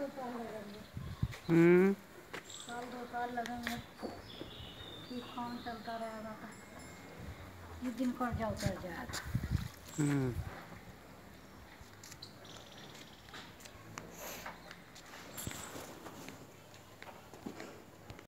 हम्म। साल 2 साल लगेंगे, फिर काम चलता रहेगा तो जिस दिन कर्जा उतर जाएगा।